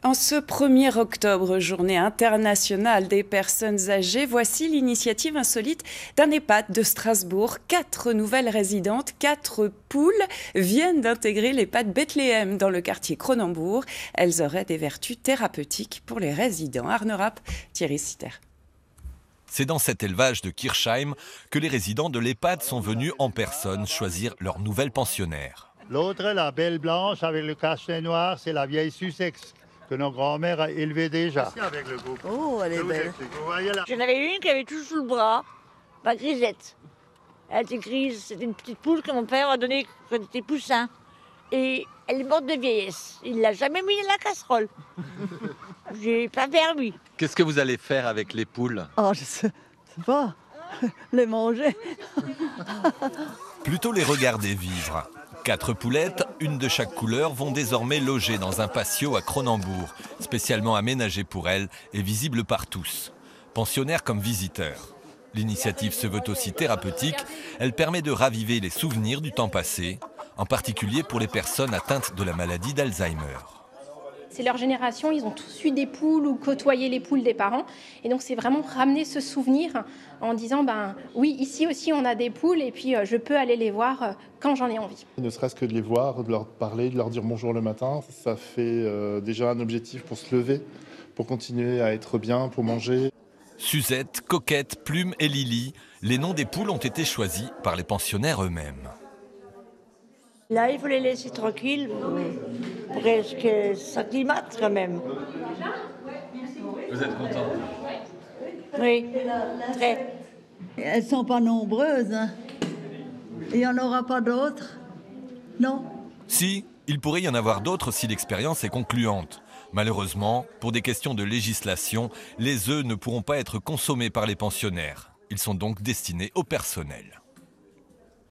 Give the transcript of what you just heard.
En ce 1er octobre, journée internationale des personnes âgées, voici l'initiative insolite d'un EHPAD de Strasbourg. 4 nouvelles résidentes, 4 poules viennent d'intégrer l'EHPAD Bethléem dans le quartier Cronenbourg. Elles auraient des vertus thérapeutiques pour les résidents. Arnaud Rapp, Thierry Sitter. C'est dans cet élevage de Kirchheim que les résidents de l'EHPAD sont venus en personne choisir leur nouvelle pensionnaire. L'autre, la belle blanche avec le cachenet noir, c'est la vieille Sussex que nos grands-mères a élevée déjà. Avec le groupe. Oh, elle est belle. J'en avais une qui avait tout sous le bras, ma grisette. Elle était grise, c'était une petite poule que mon père m'a donnée quand j'étais poussin. Et elle est morte de vieillesse. Il ne l'a jamais mis dans la casserole. J'ai pas permis. Qu'est-ce que vous allez faire avec les poules? Oh, je sais pas. Les manger. Plutôt les regarder vivre. 4 poulettes, une de chaque couleur, vont désormais loger dans un patio à Cronenbourg, spécialement aménagé pour elles et visible par tous, pensionnaires comme visiteurs. L'initiative se veut aussi thérapeutique. Elle permet de raviver les souvenirs du temps passé, en particulier pour les personnes atteintes de la maladie d'Alzheimer. C'est leur génération, ils ont tous eu des poules ou côtoyé les poules des parents. Et donc c'est vraiment ramener ce souvenir en disant, oui, ici aussi on a des poules et puis je peux aller les voir quand j'en ai envie. Ne serait-ce que de les voir, de leur parler, de leur dire bonjour le matin, ça fait déjà un objectif pour se lever, pour continuer à être bien, pour manger. Suzette, Coquette, Plume et Lily, les noms des poules ont été choisis par les pensionnaires eux-mêmes. Là, il faut les laisser tranquilles, pour que ça climate quand même. Vous êtes content? Oui, très. Elles ne sont pas nombreuses. Hein. Il n'y en aura pas d'autres? Non? Si, il pourrait y en avoir d'autres si l'expérience est concluante. Malheureusement, pour des questions de législation, les œufs ne pourront pas être consommés par les pensionnaires. Ils sont donc destinés au personnel.